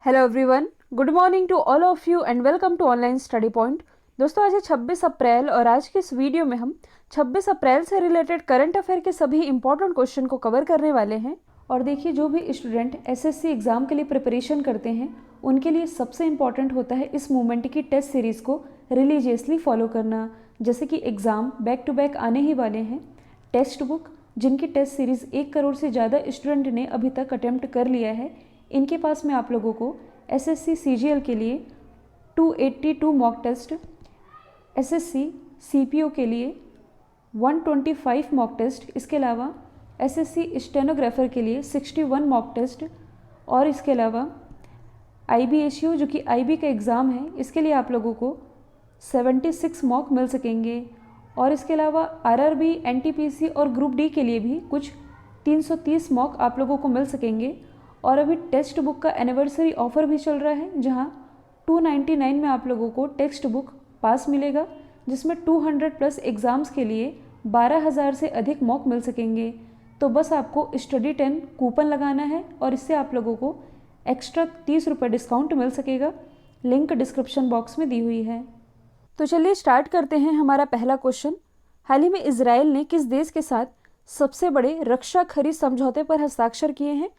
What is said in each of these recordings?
Hello everyone, good morning to all of you and welcome to online study point. दोस्तों, आज है 26 अप्रैल और आज की इस वीडियो में हम 26 अप्रैल से रिलेटेड करंट अफेयर के सभी इंपॉर्टेंट क्वेश्चन को कवर करने वाले हैं। और देखिए, जो भी स्टूडेंट एसएससी एग्ज़ाम के लिए प्रिपरेशन करते हैं उनके लिए सबसे इम्पॉर्टेंट होता है इस मूवमेंट की टेस्ट सीरीज़ को रिलीजियसली फॉलो करना। जैसे कि एग्ज़ाम बैक टू बैक आने ही वाले हैं, टेक्स्ट बुक जिनकी टेस्ट सीरीज़ 1 करोड़ से ज़्यादा स्टूडेंट ने अभी तक अटेम्प्ट कर लिया है, इनके पास में आप लोगों को एसएससी सीजीएल के लिए 282 मॉक टेस्ट, एसएससी सीपीओ के लिए 125 मॉक टेस्ट, इसके अलावा एसएससी स्टेनोग्राफर के लिए 61 मॉक टेस्ट, और इसके अलावा आईबीएसयू जो कि आईबी का एग्ज़ाम है इसके लिए आप लोगों को 76 मॉक मिल सकेंगे। और इसके अलावा आरआरबी, एनटीपीसी और ग्रुप डी के लिए भी कुछ 330 मॉक आप लोगों को मिल सकेंगे। और अभी टेक्स्ट बुक का एनिवर्सरी ऑफ़र भी चल रहा है जहां 299 में आप लोगों को टेक्स्ट बुक पास मिलेगा, जिसमें 200 प्लस एग्ज़ाम्स के लिए 12,000 से अधिक मॉक मिल सकेंगे। तो बस आपको स्टडी 10 कूपन लगाना है और इससे आप लोगों को एक्स्ट्रा 30 रुपये डिस्काउंट मिल सकेगा। लिंक डिस्क्रिप्शन बॉक्स में दी हुई है। तो चलिए स्टार्ट करते हैं हमारा पहला क्वेश्चन। हाल ही में इजराइल ने किस देश के साथ सबसे बड़े रक्षा खरीद समझौते पर हस्ताक्षर किए हैं?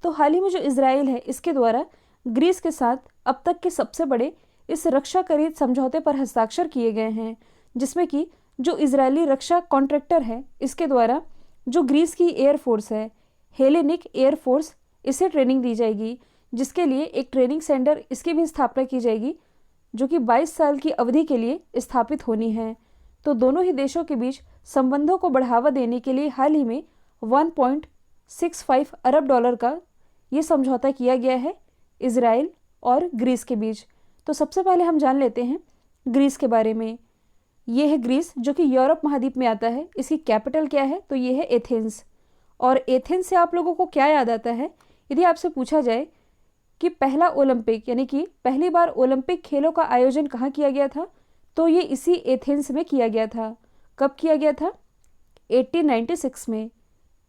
तो हाल ही में जो इजराइल है इसके द्वारा ग्रीस के साथ अब तक के सबसे बड़े इस रक्षा खरीद समझौते पर हस्ताक्षर किए गए हैं, जिसमें कि जो इजरायली रक्षा कॉन्ट्रैक्टर है इसके द्वारा जो ग्रीस की एयरफोर्स है, हेलेनिक एयरफोर्स, इसे ट्रेनिंग दी जाएगी, जिसके लिए एक ट्रेनिंग सेंटर इसकी भी स्थापना की जाएगी जो कि 22 साल की अवधि के लिए स्थापित होनी है। तो दोनों ही देशों के बीच संबंधों को बढ़ावा देने के लिए हाल ही में 1.65 अरब डॉलर का ये समझौता किया गया है इजराइल और ग्रीस के बीच। तो सबसे पहले हम जान लेते हैं ग्रीस के बारे में। ये है ग्रीस जो कि यूरोप महाद्वीप में आता है। इसकी कैपिटल क्या है? तो ये है एथेंस। और एथेंस से आप लोगों को क्या याद आता है? यदि आपसे पूछा जाए कि पहला ओलंपिक यानी कि पहली बार ओलंपिक खेलों का आयोजन कहाँ किया गया था, तो ये इसी एथेंस में किया गया था। कब किया गया था? 1896 में।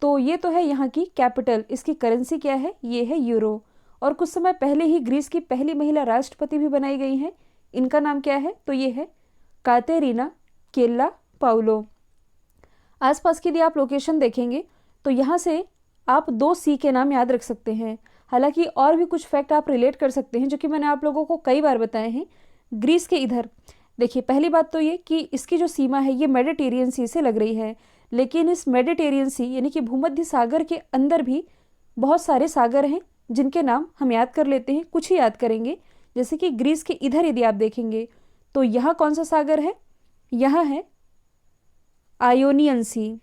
तो ये तो है यहाँ की कैपिटल। इसकी करेंसी क्या है? ये है यूरो। और कुछ समय पहले ही ग्रीस की पहली महिला राष्ट्रपति भी बनाई गई हैं। इनका नाम क्या है? तो ये है कातेरीना केल्लापाउलो। आसपास की यदि आप लोकेशन देखेंगे तो यहाँ से आप 2 सी के नाम याद रख सकते हैं। हालांकि और भी कुछ फैक्ट आप रिलेट कर सकते हैं जो कि मैंने आप लोगों को कई बार बताए हैं। ग्रीस के इधर देखिए, पहली बात तो ये कि इसकी जो सीमा है ये मेडिटेरियन सी से लग रही है, लेकिन इस मेडिटेरियन सी यानी कि भूमध्य सागर के अंदर भी बहुत सारे सागर हैं जिनके नाम हम याद कर लेते हैं, कुछ ही याद करेंगे। जैसे कि ग्रीस के इधर यदि आप देखेंगे तो यहाँ कौन सा सागर है? यहाँ है आयोनियन सी,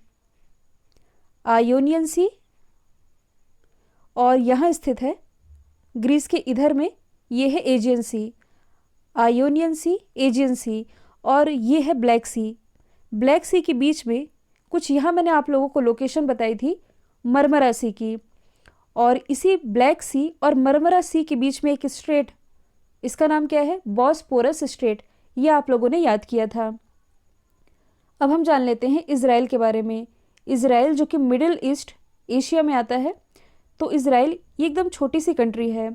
आयोनियन सी। और यहाँ स्थित है ग्रीस के इधर में ये है एजियन सी, आयोनियन सी, एजियन सी। और ये है ब्लैक सी। ब्लैक सी के बीच में कुछ यहाँ मैंने आप लोगों को लोकेशन बताई थी मरमरा सी की। और इसी ब्लैक सी और मरमरा सी के बीच में एक स्ट्रेट, इसका नाम क्या है? Bosporus straight. ये आप लोगों ने याद किया था। अब हम जान लेते हैं इजराइल के बारे में। इजराइल जो कि मिडिल ईस्ट एशिया में आता है। तो इजराइल ये एकदम छोटी सी कंट्री है।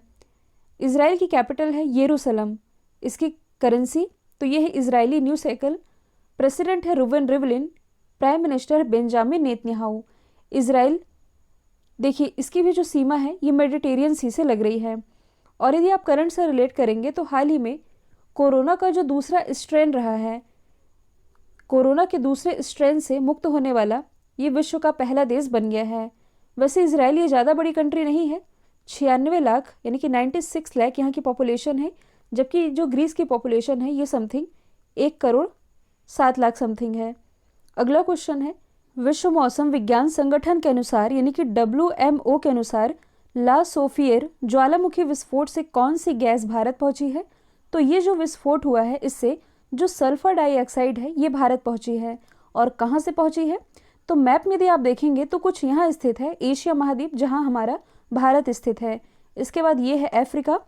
इजराइल की कैपिटल है यरूशलेम। इसकी करेंसी तो ये है इजरायली न्यू शेकल। प्रेसिडेंट है रूवेन रिवलिन। प्राइम मिनिस्टर है बेंजामिन नेतन्याहू। इजराइल देखिए, इसकी भी जो सीमा है ये मेडिटेरियन सी से लग रही है। और यदि आप करंट से रिलेट करेंगे तो हाल ही में कोरोना का जो दूसरा स्ट्रेन रहा है, कोरोना के दूसरे स्ट्रेन से मुक्त होने वाला ये विश्व का पहला देश बन गया है। वैसे इजराइल ये ज़्यादा बड़ी कंट्री नहीं है, 96 लाख यानी कि 96 लाख यहाँ की पॉपुलेशन है, जबकि जो ग्रीस की पॉपुलेशन है ये समथिंग 1 करोड़ 7 लाख समथिंग है। अगला क्वेश्चन है, विश्व मौसम विज्ञान संगठन के अनुसार यानी कि WMO के अनुसार ला सोफियर ज्वालामुखी विस्फोट से कौन सी गैस भारत पहुंची है? तो ये जो विस्फोट हुआ है इससे जो सल्फर डाइऑक्साइड है ये भारत पहुंची है। और कहाँ से पहुंची है? तो मैप में यदि आप देखेंगे तो कुछ यहाँ स्थित है एशिया महाद्वीप जहाँ हमारा भारत स्थित है। इसके बाद ये है अफ्रीका,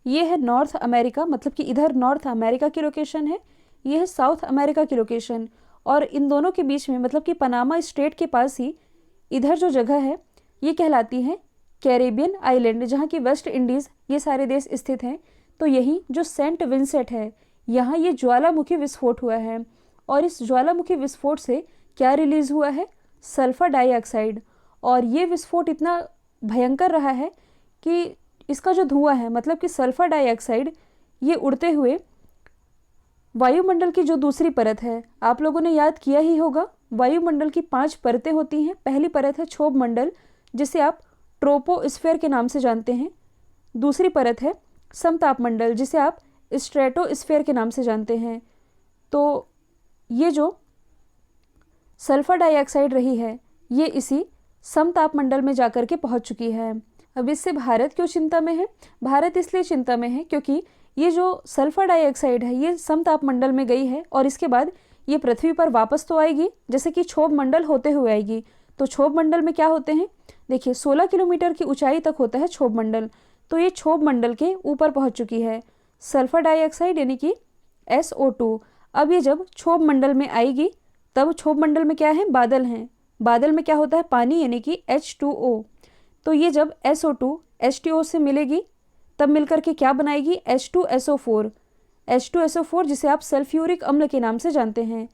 ये है नॉर्थ अमेरिका, मतलब कि इधर नॉर्थ अमेरिका की लोकेशन है, ये है साउथ अमेरिका की लोकेशन। और इन दोनों के बीच में मतलब कि पनामा स्ट्रेट के पास ही इधर जो जगह है ये कहलाती है कैरेबियन आइलैंड जहाँ की वेस्ट इंडीज़ ये सारे देश स्थित हैं, तो यही जो सेंट विंसेंट है यहाँ ये ज्वालामुखी विस्फोट हुआ है। और इस ज्वालामुखी विस्फोट से क्या रिलीज़ हुआ है? Sulphur dioxide. और ये विस्फोट इतना भयंकर रहा है कि इसका जो धुआं है, मतलब कि सल्फर डाइऑक्साइड, ये उड़ते हुए वायुमंडल की जो दूसरी परत है, आप लोगों ने याद किया ही होगा, वायुमंडल की 5 परतें होती हैं। पहली परत है क्षोभ मंडल, जिसे आप ट्रोपोस्फेयर के नाम से जानते हैं। दूसरी परत है समतापमंडल, जिसे आप स्ट्रेटोस्फेयर के नाम से जानते हैं। तो ये जो सल्फर डाइऑक्साइड रही है ये इसी समतापमंडल में जाकर के पहुंच चुकी है। अब इससे भारत क्यों चिंता में है? भारत इसलिए चिंता में है क्योंकि ये जो सल्फर डाइऑक्साइड है ये समतापमंडल में गई है और इसके बाद ये पृथ्वी पर वापस तो आएगी, जैसे कि क्षोभ मंडल होते हुए आएगी। तो क्षोभ मंडल में क्या होते हैं? देखिए 16 किलोमीटर की ऊंचाई तक होता है क्षोभ मंडल। तो ये क्षोभ मंडल के ऊपर पहुंच चुकी है सल्फर डाइऑक्साइड यानी कि SO2। अब ये जब क्षोभ मंडल में आएगी तब क्षोभ मंडल में क्या है? बादल हैं। बादल में क्या होता है? पानी यानी कि H2O। तो ये जब SO2 H2O से मिलेगी तब मिलकर के क्या बनाएगी? H2SO4। H2SO4 जिसे आप सल्फ्यूरिक अम्ल के नाम से जानते हैं।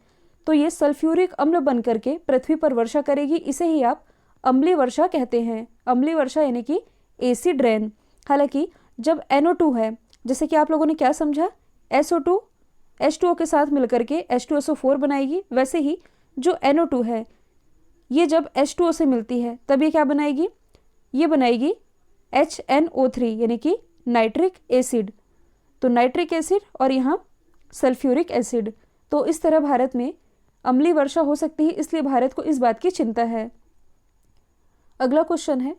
तो ये सल्फ्यूरिक अम्ल बन करके पृथ्वी पर वर्षा करेगी, इसे ही आप अम्लीय वर्षा कहते हैं। अम्लीय वर्षा यानी कि एसिड रेन। हालांकि जब NO2 है, जैसे कि आप लोगों ने क्या समझा, SO2 H2O के साथ मिलकर के H2SO4 बनाएगी, वैसे ही जो NO2 है ये जब H2O से मिलती है तब ये क्या बनाएगी? ये बनाएगी HNO3 यानी कि नाइट्रिक एसिड। तो नाइट्रिक एसिड और यहाँ सल्फ्यूरिक एसिड। तो इस तरह भारत में अम्लीय वर्षा हो सकती है, इसलिए भारत को इस बात की चिंता है। अगला क्वेश्चन है,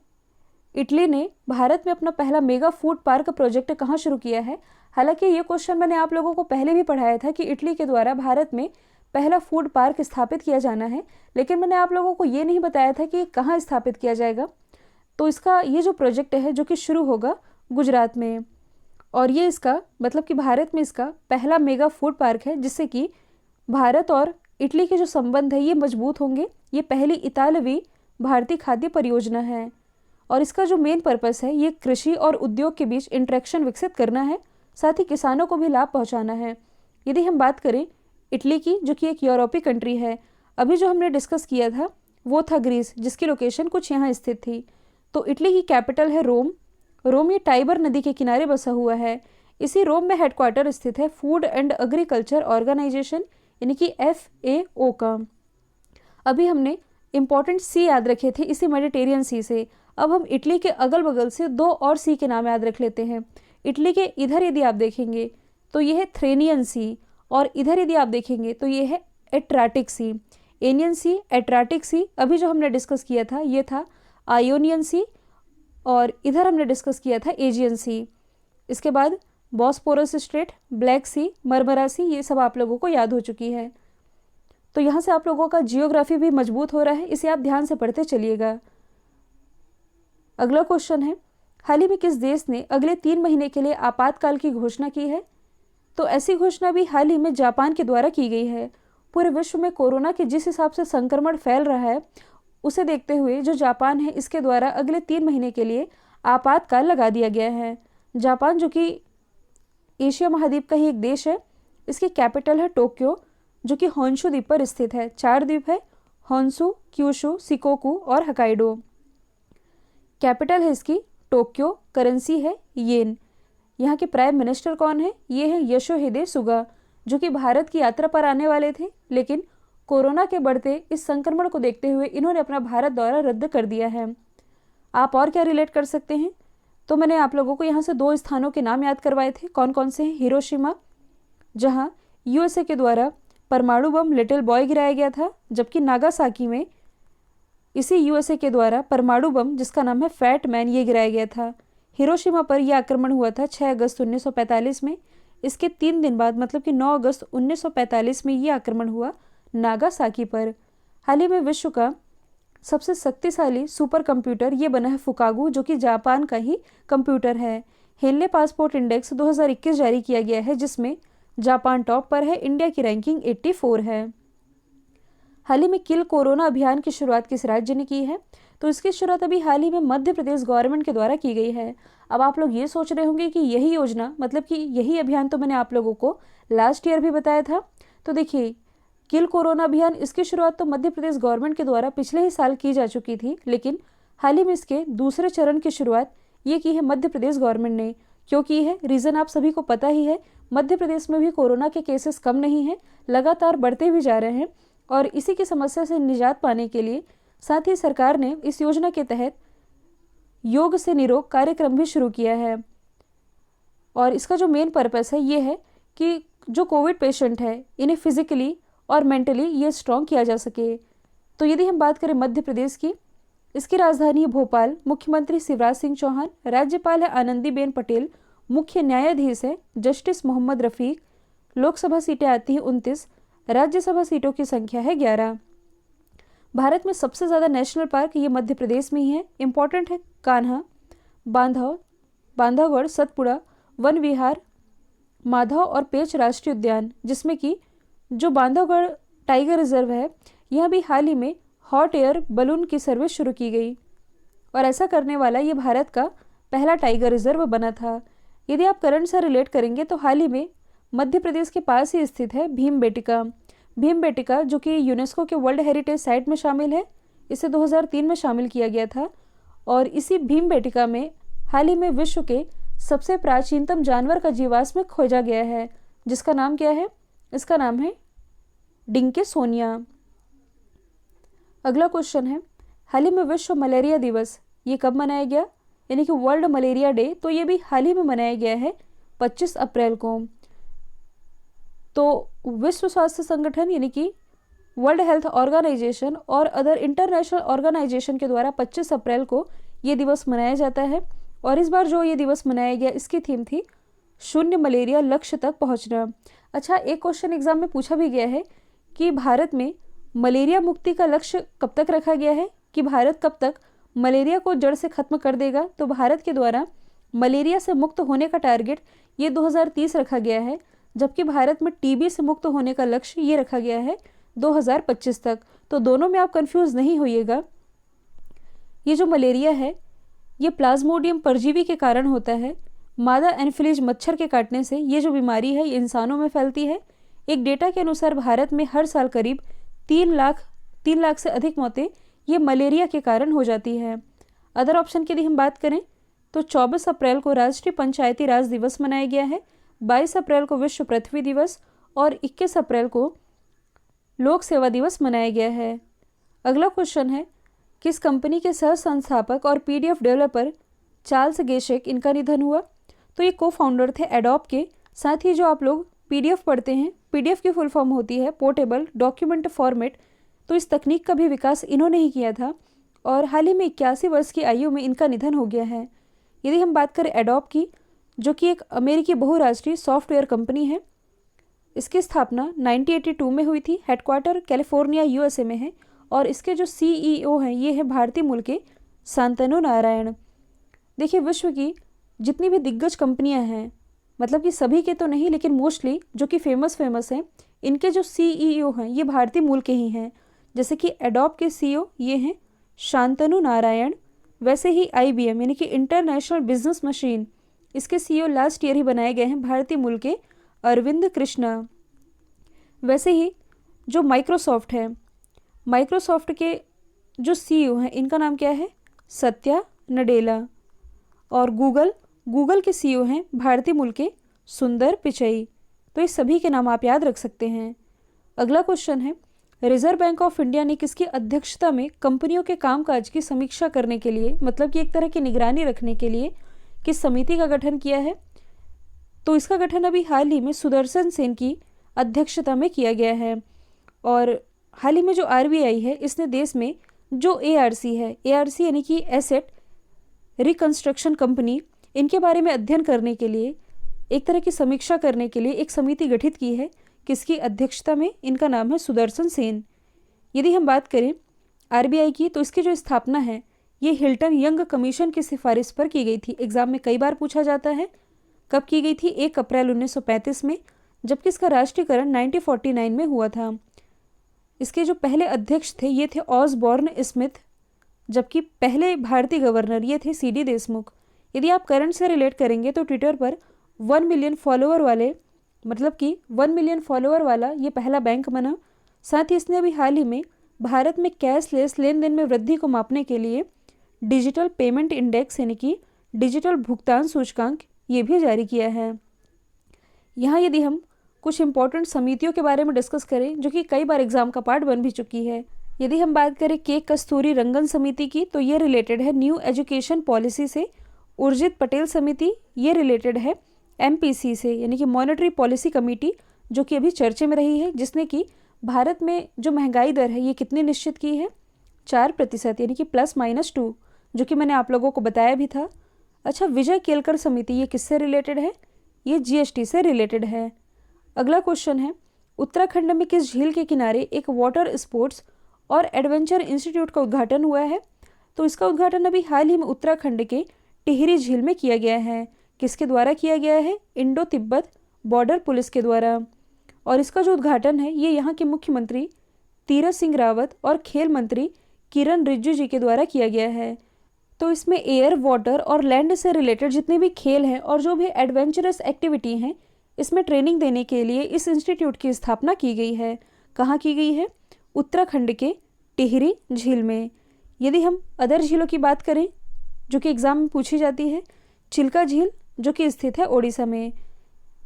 इटली ने भारत में अपना पहला मेगा फूड पार्क प्रोजेक्ट कहाँ शुरू किया है? हालांकि ये क्वेश्चन मैंने आप लोगों को पहले भी पढ़ाया था कि इटली के द्वारा भारत में पहला फूड पार्क स्थापित किया जाना है, लेकिन मैंने आप लोगों को ये नहीं बताया था कि कहाँ स्थापित किया जाएगा। तो इसका ये जो प्रोजेक्ट है जो कि शुरू होगा गुजरात में, और ये इसका मतलब कि भारत में इसका पहला मेगा फूड पार्क है, जिससे कि भारत और इटली के जो संबंध है ये मजबूत होंगे। ये पहली इतालवी भारतीय खाद्य परियोजना है और इसका जो मेन पर्पस है ये कृषि और उद्योग के बीच इंटरेक्शन विकसित करना है, साथ ही किसानों को भी लाभ पहुंचाना है। यदि हम बात करें इटली की, जो कि एक यूरोपीय कंट्री है, अभी जो हमने डिस्कस किया था वो था ग्रीस, जिसकी लोकेशन कुछ यहाँ स्थित थी। तो इटली की कैपिटल है रोम। रोम ये टाइबर नदी के किनारे बसा हुआ है। इसी रोम में हेडक्वार्टर स्थित है फूड एंड एग्रीकल्चर ऑर्गेनाइजेशन यानी कि FAO का। अभी हमने इंपॉर्टेंट सी याद रखे थे इसी मेडिटेरियन सी से। अब हम इटली के अगल बगल से 2 और सी के नाम याद रख लेते हैं। इटली के इधर यदि आप देखेंगे तो ये है थ्रेनियन सी, और इधर यदि आप देखेंगे तो ये है एड्रियाटिक सी। एनियन सी, एड्रियाटिक सी अभी जो हमने डिस्कस किया था ये था आयोनियन सी, और इधर हमने डिस्कस किया था एजियन सी। इसके बाद बॉस्पोरस स्ट्रेट, ब्लैक सी, मरमरा सी, ये सब आप लोगों को याद हो चुकी है। तो यहाँ से आप लोगों का जियोग्राफी भी मजबूत हो रहा है, इसे आप ध्यान से पढ़ते चलिएगा। अगला क्वेश्चन है, हाल ही में किस देश ने अगले 3 महीने के लिए आपातकाल की घोषणा की है? तो ऐसी घोषणा भी हाल ही में जापान के द्वारा की गई है। पूरे विश्व में कोरोना के जिस हिसाब से संक्रमण फैल रहा है उसे देखते हुए जो जापान है इसके द्वारा अगले 3 महीने के लिए आपातकाल लगा दिया गया है। जापान जो कि एशिया महाद्वीप का ही एक देश है, इसकी कैपिटल है टोक्यो, जो कि होन्शु द्वीप पर स्थित है। 4 द्वीप है, होन्शु, क्यूशु, शिकोकू और हकाइडो। कैपिटल है इसकी टोक्यो, करेंसी है येन। यहाँ के प्राइम मिनिस्टर कौन है? ये है योशिहिदे सुगा, जो कि भारत की यात्रा पर आने वाले थे, लेकिन कोरोना के बढ़ते इस संक्रमण को देखते हुए इन्होंने अपना भारत दौरा रद्द कर दिया है। आप और क्या रिलेट कर सकते हैं? तो मैंने आप लोगों को यहाँ से 2 स्थानों के नाम याद करवाए थे। कौन कौन से हैं? हिरोशिमा, जहाँ USA के द्वारा परमाणु बम लिटिल बॉय गिराया गया था, जबकि नागासाकी में इसी USA के द्वारा परमाणु बम जिसका नाम है फैट मैन ये गिराया गया था। हिरोशिमा पर यह आक्रमण हुआ था 6 अगस्त 1945 में। इसके 3 दिन बाद मतलब कि 9 अगस्त 1945 में ये आक्रमण हुआ नागासाकी पर। हाल ही में विश्व का सबसे शक्तिशाली सुपर कंप्यूटर ये बना है फुकागू, जो कि जापान का ही कंप्यूटर है। हेनले पासपोर्ट इंडेक्स 2021 जारी किया गया है, जिसमें जापान टॉप पर है। इंडिया की रैंकिंग 84 है। हाल ही में किल कोरोना अभियान की शुरुआत किस राज्य ने की है? तो इसकी शुरुआत अभी हाल ही में मध्य प्रदेश गवर्नमेंट के द्वारा की गई है। अब आप लोग ये सोच रहे होंगे कि यही योजना मतलब कि यही अभियान तो मैंने आप लोगों को लास्ट ईयर भी बताया था। तो देखिए, किल कोरोना अभियान, इसकी शुरुआत तो मध्य प्रदेश गवर्नमेंट के द्वारा पिछले ही साल की जा चुकी थी, लेकिन हाल ही में इसके दूसरे चरण की शुरुआत ये की है मध्य प्रदेश गवर्नमेंट ने। क्यों की है, रीज़न आप सभी को पता ही है। मध्य प्रदेश में भी कोरोना के केसेस कम नहीं हैं, लगातार बढ़ते भी जा रहे हैं, और इसी की समस्या से निजात पाने के लिए साथ ही सरकार ने इस योजना के तहत योग से निरोग कार्यक्रम भी शुरू किया है। और इसका जो मेन पर्पस है ये है कि जो कोविड पेशेंट है इन्हें फिजिकली और मेंटली ये स्ट्रॉन्ग किया जा सके। तो यदि हम बात करें मध्य प्रदेश की, इसकी राजधानी है भोपाल, मुख्यमंत्री शिवराज सिंह चौहान, राज्यपाल है आनंदीबेन पटेल, मुख्य न्यायाधीश है जस्टिस मोहम्मद रफ़ीक, लोकसभा सीटें आती हैं 29, राज्यसभा सीटों की संख्या है 11। भारत में सबसे ज़्यादा नेशनल पार्क ये मध्य प्रदेश में ही है। इंपॉर्टेंट है कान्हा, बांधवगढ़, सतपुड़ा, वन विहार, माधव और पेंच राष्ट्रीय उद्यान, जिसमें कि जो बांधवगढ़ टाइगर रिजर्व है यह भी हाल ही में हॉट एयर बलून की सर्विस शुरू की गई, और ऐसा करने वाला ये भारत का पहला टाइगर रिजर्व बना था। यदि आप करंट से रिलेट करेंगे तो हाल ही में मध्य प्रदेश के पास ही स्थित है भीमबेटका, जो कि यूनेस्को के वर्ल्ड हेरिटेज साइट में शामिल है। इसे 2003 में शामिल किया गया था, और इसी भीमबेटका में हाल ही में विश्व के सबसे प्राचीनतम जानवर का जीवाश्म खोजा गया है, जिसका नाम क्या है, इसका नाम है डिंकेसोनिया। अगला क्वेश्चन है, हाल ही में विश्व मलेरिया दिवस ये कब मनाया गया, यानी कि वर्ल्ड मलेरिया डे, तो ये भी हाल ही में मनाया गया है 25 अप्रैल को। तो विश्व स्वास्थ्य संगठन यानी कि वर्ल्ड हेल्थ ऑर्गेनाइजेशन और अदर इंटरनेशनल ऑर्गेनाइजेशन के द्वारा 25 अप्रैल को ये दिवस मनाया जाता है। और इस बार जो ये दिवस मनाया गया इसकी थीम थी शून्य मलेरिया लक्ष्य तक पहुंचना। अच्छा, एक क्वेश्चन एग्जाम में पूछा भी गया है कि भारत में मलेरिया मुक्ति का लक्ष्य कब तक रखा गया है, कि भारत कब तक मलेरिया को जड़ से खत्म कर देगा। तो भारत के द्वारा मलेरिया से मुक्त होने का टारगेट ये 2030 रखा गया है, जबकि भारत में टीबी से मुक्त होने का लक्ष्य ये रखा गया है 2025 तक। तो दोनों में आप कंफ्यूज नहीं होइएगा। ये जो मलेरिया है ये प्लाज्मोडियम परजीवी के कारण होता है। मादा एनफिलीज मच्छर के काटने से ये जो बीमारी है ये इंसानों में फैलती है। एक डेटा के अनुसार भारत में हर साल करीब 3 लाख से अधिक मौतें ये मलेरिया के कारण हो जाती है। अदर ऑप्शन की यदि हम बात करें तो 24 अप्रैल को राष्ट्रीय पंचायती राज दिवस मनाया गया है, 22 अप्रैल को विश्व पृथ्वी दिवस और 21 अप्रैल को लोक सेवा दिवस मनाया गया है। अगला क्वेश्चन है, किस कंपनी के सह संस्थापक और पीडीएफ डेवलपर चार्ल्स गेशेक इनका निधन हुआ। तो ये को फाउंडर थे एडोब के। साथ ही जो आप लोग पीडीएफ पढ़ते हैं, पीडीएफ की फुल फॉर्म होती है पोर्टेबल डॉक्यूमेंट फॉर्मेट, तो इस तकनीक का भी विकास इन्होंने ही किया था, और हाल ही में 81 वर्ष की आयु में इनका निधन हो गया है। यदि हम बात करें एडोब की, जो कि एक अमेरिकी बहुराष्ट्रीय सॉफ्टवेयर कंपनी है, इसकी स्थापना 1982 में हुई थी। हेडक्वार्टर कैलिफोर्निया यूएसए में है, और इसके जो सीईओ हैं ये हैं भारतीय मूल के शांतनु नारायण। देखिए, विश्व की जितनी भी दिग्गज कंपनियां हैं, मतलब कि सभी के तो नहीं लेकिन मोस्टली जो कि फेमस हैं, इनके जो सीईओ हैं ये भारतीय मूल के ही हैं। जैसे कि एडोब के सीईओ ये हैं शांतनु नारायण। वैसे ही आईबीएम यानी कि इंटरनेशनल बिजनेस मशीन, इसके सीईओ लास्ट ईयर ही बनाए गए हैं भारतीय मूल के अरविंद कृष्णा। वैसे ही जो माइक्रोसॉफ्ट है, माइक्रोसॉफ्ट के जो सीईओ हैं इनका नाम क्या है, सत्या नडेला। और गूगल के सीईओ हैं भारतीय मूल के सुंदर पिचई। तो ये सभी के नाम आप याद रख सकते हैं। अगला क्वेश्चन है, रिजर्व बैंक ऑफ इंडिया ने किसकी अध्यक्षता में कंपनियों के कामकाज की समीक्षा करने के लिए, मतलब कि एक तरह की निगरानी रखने के लिए किस समिति का गठन किया है। तो इसका गठन अभी हाल ही में सुदर्शन सेन की अध्यक्षता में किया गया है। और हाल ही में जो आरबीआई है इसने देश में जो एआरसी है, एआरसी यानी कि एसेट रिकंस्ट्रक्शन कंपनी, इनके बारे में अध्ययन करने के लिए, एक तरह की समीक्षा करने के लिए एक समिति गठित की है। किसकी अध्यक्षता में, इनका नाम है सुदर्शन सेन। यदि हम बात करें आरबीआई की, तो इसकी जो स्थापना है ये हिल्टन यंग कमीशन की सिफारिश पर की गई थी। एग्जाम में कई बार पूछा जाता है कब की गई थी, 1 अप्रैल 1935 में, जबकि इसका राष्ट्रीयकरण 1949 में हुआ था। इसके जो पहले अध्यक्ष थे ये थे ऑसबॉर्न स्मिथ, जबकि पहले भारतीय गवर्नर ये थे CD देशमुख। यदि आप करंट से रिलेट करेंगे तो ट्विटर पर 1 मिलियन फॉलोअर वाले, मतलब कि 1 मिलियन फॉलोअर वाला ये पहला बैंक बना। साथ ही इसने अभी हाल ही में भारत में कैशलेस लेन देन में वृद्धि को मापने के लिए डिजिटल पेमेंट इंडेक्स यानी कि डिजिटल भुगतान सूचकांक ये भी जारी किया है। यहाँ यदि हम कुछ इंपॉर्टेंट समितियों के बारे में डिस्कस करें जो कि कई बार एग्जाम का पार्ट बन भी चुकी है। यदि हम बात करें के कस्तूरी रंगन समिति की तो ये रिलेटेड है न्यू एजुकेशन पॉलिसी से। उर्जित पटेल समिति ये रिलेटेड है MPC से यानी कि मॉनेटरी पॉलिसी कमेटी, जो कि अभी चर्चे में रही है, जिसने कि भारत में जो महंगाई दर है ये कितनी निश्चित की है 4% यानी कि +-2, जो कि मैंने आप लोगों को बताया भी था। अच्छा, विजय केलकर समिति ये किससे रिलेटेड है? ये GST से रिलेटेड है। अगला क्वेश्चन है उत्तराखंड में किस झील के किनारे एक वाटर स्पोर्ट्स और एडवेंचर इंस्टीट्यूट का उद्घाटन हुआ है? तो इसका उद्घाटन अभी हाल ही में उत्तराखंड के टिहरी झील में किया गया है। किसके द्वारा किया गया है? इंडो तिब्बत बॉर्डर पुलिस के द्वारा। और इसका जो उद्घाटन है ये यहाँ के मुख्यमंत्री तीरथ सिंह रावत और खेल मंत्री किरण रिजिजू जी के द्वारा किया गया है। तो इसमें एयर, वाटर और लैंड से रिलेटेड जितने भी खेल हैं और जो भी एडवेंचरस एक्टिविटी हैं, इसमें ट्रेनिंग देने के लिए इस इंस्टीट्यूट की स्थापना की गई है। कहाँ की गई है? उत्तराखंड के टिहरी झील में। यदि हम अदर झीलों की बात करें जो कि एग्जाम में पूछी जाती है, चिल्का झील जो कि स्थित है ओडिशा में,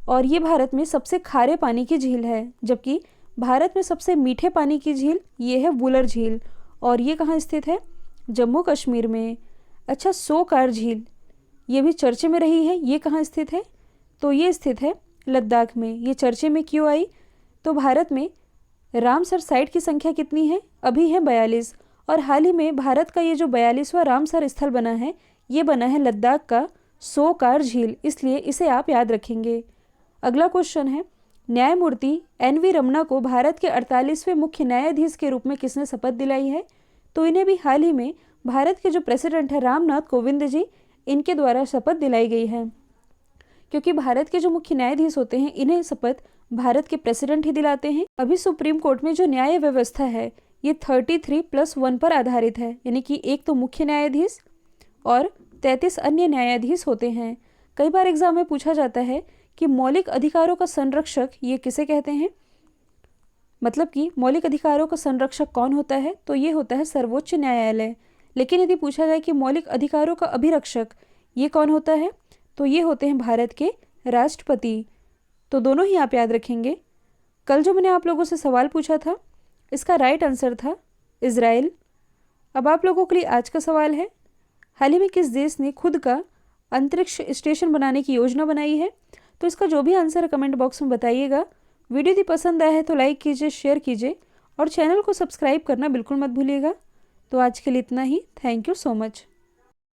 और ये भारत में सबसे खारे पानी की झील है। जबकि भारत में सबसे मीठे पानी की झील ये है वुलर झील, और ये कहाँ स्थित है? जम्मू कश्मीर में। अच्छा, सोकार झील ये भी चर्चे में रही है, ये कहाँ स्थित है? तो ये स्थित है लद्दाख में। ये चर्चे में क्यों आई? तो भारत में रामसर साइट की संख्या कितनी है? अभी है 42, और हाल ही में भारत का ये जो 42वां रामसर स्थल बना है ये बना है लद्दाख का सोकार झील, इसलिए इसे आप याद रखेंगे। अगला क्वेश्चन है न्यायमूर्ति NV रमना को भारत के 48वें मुख्य न्यायाधीश के रूप में किसने शपथ दिलाई है? तो इन्हें भी हाल ही में भारत के जो प्रेसिडेंट है रामनाथ कोविंद जी, इनके द्वारा शपथ दिलाई गई है। क्योंकि भारत के जो मुख्य न्यायाधीश होते हैं इन्हें शपथ भारत के प्रेसिडेंट ही दिलाते हैं। अभी सुप्रीम कोर्ट में जो न्याय व्यवस्था है ये 33+1 पर आधारित है, यानी कि एक तो मुख्य न्यायाधीश और 33 अन्य न्यायाधीश होते हैं। कई बार एग्जाम में पूछा जाता है कि मौलिक अधिकारों का संरक्षक ये किसे कहते हैं, मतलब कि मौलिक अधिकारों का संरक्षक कौन होता है? तो ये होता है सर्वोच्च न्यायालय। लेकिन यदि पूछा जाए कि मौलिक अधिकारों का अभिरक्षक ये कौन होता है, तो ये होते हैं भारत के राष्ट्रपति। तो दोनों ही आप याद रखेंगे। कल जो मैंने आप लोगों से सवाल पूछा था इसका राइट आंसर था इजराइल। अब आप लोगों के लिए आज का सवाल है हाल ही में किस देश ने खुद का अंतरिक्ष स्टेशन बनाने की योजना बनाई है? तो इसका जो भी आंसर है कमेंट बॉक्स में बताइएगा। वीडियो यदि पसंद आया है तो लाइक कीजिए, शेयर कीजिए और चैनल को सब्सक्राइब करना बिल्कुल मत भूलिएगा। तो आज के लिए इतना ही। Thank you so much.